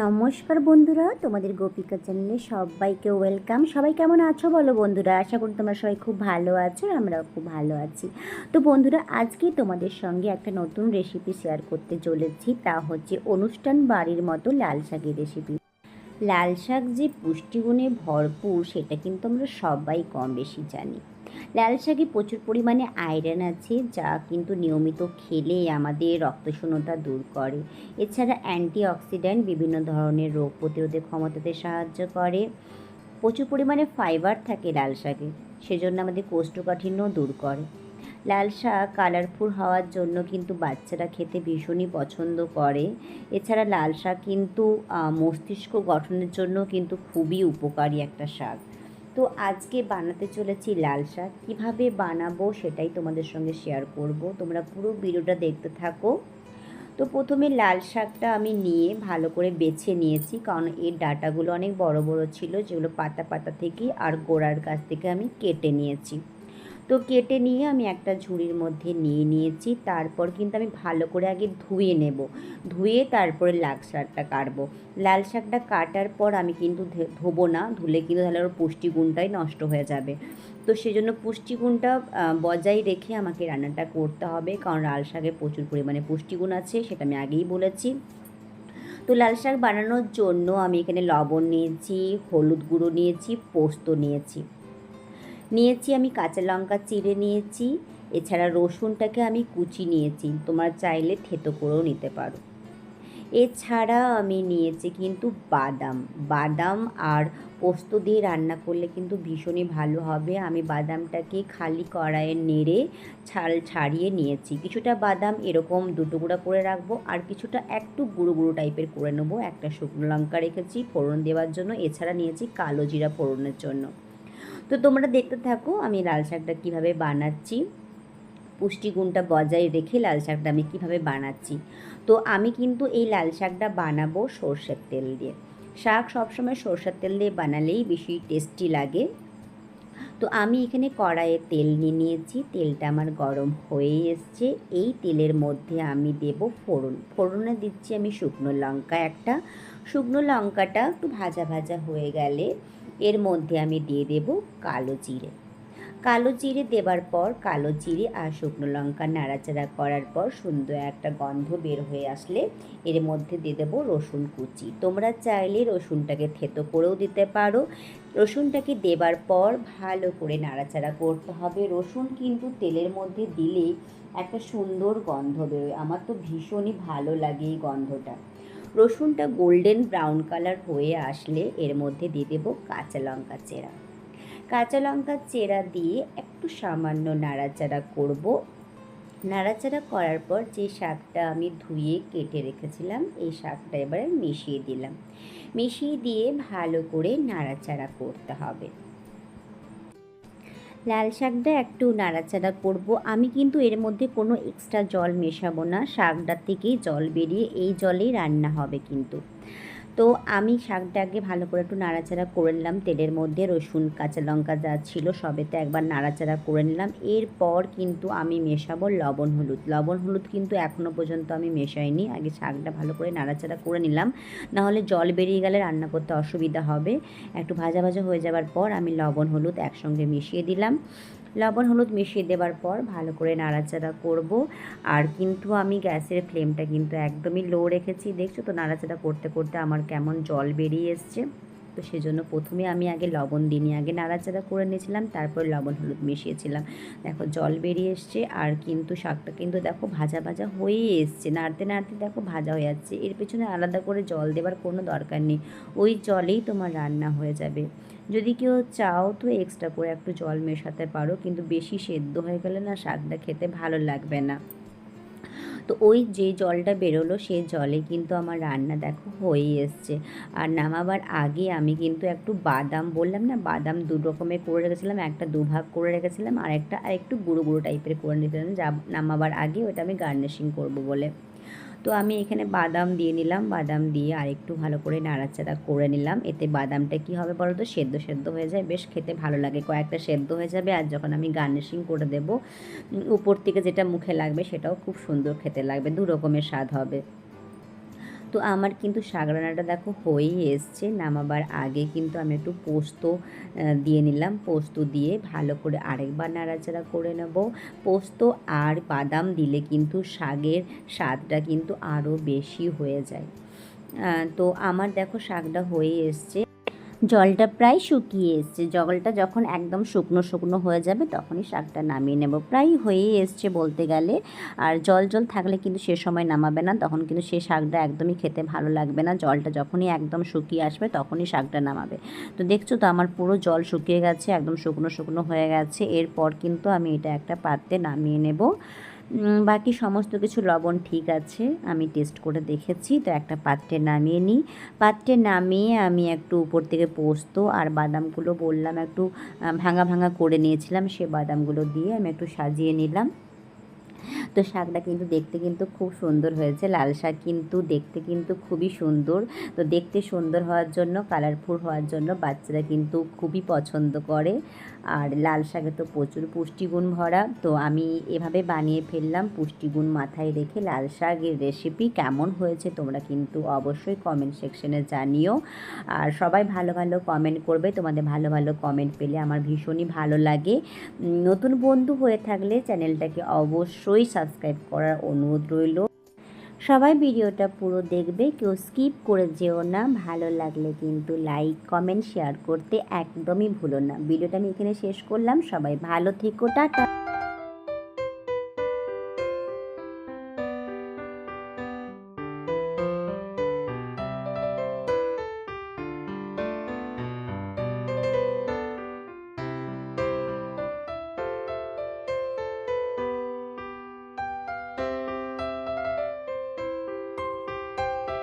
নমস্কার বন্ধুরা, তোমাদের গোপিকা চ্যানেলে সবাইকে ওয়েলকাম। সবাই কেমন আছো বলো বন্ধুরা? আশা করি তোমরা সবাই খুব ভালো আছো, আমরাও খুব ভালো আছি। তো বন্ধুরা, আজকে তোমাদের সঙ্গে একটা নতুন রেসিপি শেয়ার করতে চলেছি। তা হচ্ছে অনুষ্ঠান বাড়ির মতো লাল শাকের রেসিপি। লাল শাক যে পুষ্টিগুণে ভরপুর সেটা কিন্তু আমরা সবাই কম বেশি জানি। লাল শাকে প্রচুর পরিমাণে আয়রন আছে, যা কিন্তু নিয়মিত খেলে আমাদের রক্তশূন্যতা দূর করে। এছাড়া অ্যান্টিঅক্সিডেন্ট বিভিন্ন ধরনের রোগ প্রতিরোধের ক্ষমতাতে সাহায্য করে। প্রচুর পরিমাণে ফাইবার থাকে লাল শাকে, সেজন্য আমাদের কোষ্ঠকাঠিন্য দূর করে। লাল শাক কালারফুল হওয়ার জন্য কিন্তু বাচ্চারা খেতে ভীষণই পছন্দ করে। এছাড়া লাল শাক কিন্তু মস্তিষ্ক গঠনের জন্য কিন্তু খুবই উপকারী একটা শাক। তো আজকে বানাতে চলেছি লাল শাক। কীভাবে বানাবো সেটাই তোমাদের সঙ্গে শেয়ার করব, তোমরা পুরো ভিডিওটা দেখতে থাকো। তো প্রথমে লাল শাকটা আমি নিয়ে ভালো করে বেছে নিয়েছি, কারণ এর ডাঁটাগুলো অনেক বড় বড় ছিল, যেগুলো পাতা পাতা থেকে আর গোড়ার কাছ থেকে আমি কেটে নিয়েছি। তো কেটে নিয়ে আমি একটা ঝুড়ির মধ্যে নিয়ে নিয়েছি। তারপর কিন্তু আমি ভালো করে আগে ধুয়ে নেব, ধুয়ে তারপরে লাল শাকটা কাটবো। লাল শাকটা কাটার পর আমি কিন্তু ধোবো না, ধুলে কিন্তু তাহলে ওর পুষ্টিগুণটাই নষ্ট হয়ে যাবে। তো সেজন্য পুষ্টিগুণটা বজায় রেখে আমাকে রান্নাটা করতে হবে, কারণ লাল শাকে প্রচুর পরিমাণে পুষ্টিগুণ আছে, সেটা আমি আগেই বলেছি। তো লাল শাক বানানোর জন্য আমি এখানে লবণ নিয়েছি, হলুদ গুঁড়ো নিয়েছি, পোস্ত নিয়েছি আমি কাঁচা লঙ্কা চিড়ে নিয়েছি। এছাড়া রসুনটাকে আমি কুচি নিয়েছি, তোমরা চাইলে থেতো করেও নিতে পারো। এছাড়া আমি নিয়েছি কিন্তু বাদাম। বাদাম আর পোস্ত দিয়ে রান্না করলে কিন্তু ভীষণই ভালো হবে। আমি বাদামটাকে খালি কড়াইয়ে নেড়ে ছাল ছাড়িয়ে নিয়েছি। কিছুটা বাদাম এরকম দুটুকরা করে রাখবো, আর কিছুটা একটু গুঁড়ো গুঁড়ো টাইপের করে নেবো। একটা শুকনো লঙ্কা রেখেছি ফোড়ন দেওয়ার জন্য, এছাড়া নিয়েছি কালো জিরা ফোড়নের জন্য। তো তোমরা দেখতে থাকো আমি লাল শাকটা কীভাবে বানাচ্ছি, পুষ্টিগুণটা বজায় রেখে লাল শাকটা আমি কীভাবে বানাচ্ছি। তো আমি কিন্তু এই লাল শাকটা বানাবো সর্ষের তেল দিয়ে। শাক সবসময় সর্ষের তেল দিয়ে বানালেই বেশি টেস্টি লাগে। তো আমি এখানে কড়াইয়ে তেল নিয়ে নিয়েছি, তেলটা আমার গরম হয়ে এসছে। এই তেলের মধ্যে আমি দেব ফোড়নে দিচ্ছি আমি শুকনো লঙ্কা একটা। শুকনো লঙ্কাটা একটু ভাজা ভাজা হয়ে গেলে এর মধ্যে আমি দিয়ে দেব কালো জিরে দেবার পর কালো জিরে আর শুকনো লঙ্কা নাড়াচাড়া করার পর সুন্দর একটা গন্ধ বের হয়ে আসলে এর মধ্যে দিয়ে দেবো রসুন কুচি। তোমরা চাইলে রসুনটাকে থেতো করেও দিতে পারো। রসুনটাকে দেবার পর ভালো করে নাড়াচাড়া করতে হবে। রসুন কিন্তু তেলের মধ্যে দিলেই একটা সুন্দর গন্ধ বেরোয়, আমার তো ভীষণই ভালো লাগে এই গন্ধটা। রসুনটা গোল্ডেন ব্রাউন কালার হয়ে আসলে এর মধ্যে দিয়ে দেবো কাঁচা লঙ্কা চেরা দিয়ে একটু সামান্য নাড়াচাড়া করব। নাড়াচাড়া করার পর যে শাকটা আমি ধুয়ে কেটে রেখেছিলাম এই শাকটা এবারে মিশিয়ে দিয়ে ভালো করে নাড়াচাড়া করতে হবে। লাল শাকটা একটু নাড়াচাড়া করব। আমি কিন্তু এর মধ্যে কোনো এক্সট্রা জল মেশাবো না, শাকটার থেকেই জল বেরিয়ে এই জলেই রান্না হবে কিন্তু। তো আমি শাকটাকে ভালো করে একটু নাড়াচাড়া করে নিলাম তেলের মধ্যে, রসুন কাঁচা লঙ্কা যা ছিল সবেতে একবার নাড়াচাড়া করে নিলাম। এরপর কিন্তু আমি মেশাবো লবণ হলুদ কিন্তু এখনও পর্যন্ত আমি মেশাইনি, আগে শাকটা ভালো করে নাড়াচাড়া করে নিলাম, নাহলে জল বেরিয়ে গেলে রান্না করতে অসুবিধা হবে। একটু ভাজা ভাজা হয়ে যাওয়ার পর আমি লবণ হলুদ একসঙ্গে মিশিয়ে দিলাম। লবণ হলুদ মিশিয়ে দেওয়ার পর ভালো করে নাড়াচাড়া করব। আর কিন্তু আমি গ্যাসের ফ্লেমটা কিন্তু একদমই লো রেখেছি, দেখছো তো নাড়াচাড়া করতে করতে আমার কেমন জল বেরিয়ে এসছে। তো সেজন্য প্রথমে আমি আগে লবণ দিইনি, আগে নাড়াচাড়া করে নিয়েছিলাম, তারপর লবণ হলুদ মিশিয়েছিলাম। দেখো জল বেরিয়ে এসছে, আর কিন্তু শাকটা কিন্তু দেখো ভাজা ভাজা হয়েই এসছে, নাড়তে নাড়তে দেখো ভাজা হয়ে যাচ্ছে। এর পেছনে আলাদা করে জল দেওয়ার কোনো দরকার নেই, ওই জলেই তোমার রান্না হয়ে যাবে। যদি কেউ চাও তো এক্সট্রা করে একটু জল মেশাতে পারো, কিন্তু বেশি সেদ্ধ হয়ে গেলে না শাকটা খেতে ভালো লাগবে না। তো ওই যে জলটা বেরোলো সেই জলে কিন্তু আমার রান্না দেখো হয়েই এসছে। আর নামাবার আগে আমি কিন্তু একটু বাদাম, বললাম না বাদাম দু রকমের করে রেখেছিলাম, একটা দুভাগ করে রেখেছিলাম আর একটু গুঁড়ো গুঁড়ো টাইপের করে নিয়েছিলাম, যা নামাবার আগে ওটা আমি গার্নিশিং করব বলে। তো আমি এখানে বাদাম দিয়ে নিলাম, বাদাম দিয়ে আরেকটু ভালো করে নাড়াচাড়া করে নিলাম। এতে বাদামটা কি হবে বলো তো, সেদ্ধ সেদ্ধ হয়ে যায়, বেশ খেতে ভালো লাগে, কয়েকটা সেদ্ধ হয়ে যাবে। আর যখন আমি গার্নিশিং করে দেব উপর থেকে যেটা মুখে লাগবে সেটাও খুব সুন্দর খেতে লাগবে, দু রকমের স্বাদ হবে। তো আমার কিন্তু শাক রান্নাটা দেখো হয়েই এসছে। নামাবার আগে কিন্তু আমি একটু পোস্ত দিয়ে নিলাম। পোস্ত দিয়ে ভালো করে আরেকবার নাড়াচাড়া করে নেব। পোস্ত আর বাদাম দিলে কিন্তু শাকের স্বাদটা কিন্তু আরও বেশি হয়ে যায়। তো আমার দেখো শাকটা হয়ে এসছে, জলটা প্রায় শুকিয়ে এসছে। জলটা যখন একদম শুকনো শুকনো হয়ে যাবে তখনই শাকটা নামিয়ে নেব। প্রায় হয়েই এসছে বলতে গেলে। আর জল জল থাকলে কিন্তু সে সময় নামাবে না, তখন কিন্তু সে শাকটা একদমই খেতে ভালো লাগবে না। জলটা যখনই একদম শুকিয়ে আসবে তখনই শাকটা নামাবে। তো দেখছো তো আমার পুরো জল শুকিয়ে গেছে, একদম শুকনো শুকনো হয়ে গেছে। এরপর কিন্তু আমি এটা একটা পাত্রে নামিয়ে নেব। বাকি সমস্ত কিছু লবণ ঠিক আছে, আমি টেস্ট করে দেখেছি। তো একটা পাত্রে নামিয়ে নিই। পাত্রে নামিয়ে আমি একটু উপর থেকে পোস্ত আর বাদামগুলো বললাম একটু ভাঙা ভাঙা করে নিয়েছিলাম, সে বাদামগুলো দিয়ে আমি একটু সাজিয়ে নিলাম। তো শাকটা কিন্তু দেখতে কিন্তু খুব সুন্দর হয়েছে। লাল শাক কিন্তু দেখতে কিন্তু খুবই সুন্দর। তো দেখতে সুন্দর হওয়ার জন্য, কালারফুল হওয়ার জন্য বাচ্চারা কিন্তু খুবই পছন্দ করে। আর লাল শাকে তো প্রচুর পুষ্টিগুণ ভরা। তো আমি এভাবে বানিয়ে ফেললাম পুষ্টিগুণ মাথায় রেখে লাল শাকের রেসিপি। কেমন হয়েছে তোমরা কিন্তু অবশ্যই কমেন্ট সেকশনে জানিও। আর সবাই ভালো ভালো কমেন্ট করবে, তোমাদের ভালো ভালো কমেন্ট পেলে আমার ভীষণই ভালো লাগে। নতুন বন্ধু হয়ে থাকলে চ্যানেলটাকে অবশ্যই সাবস্ক্রাইব করার অনুরোধ রইল। সবাই ভিডিওটা পুরো দেখবে, কেউ স্কিপ করে যেও না। ভালো লাগলে কিন্তু লাইক কমেন্ট শেয়ার করতে একদমই ভুলো না। ভিডিওটা আমি এখানে শেষ করলাম। সবাই ভালো থেকো, টাটা।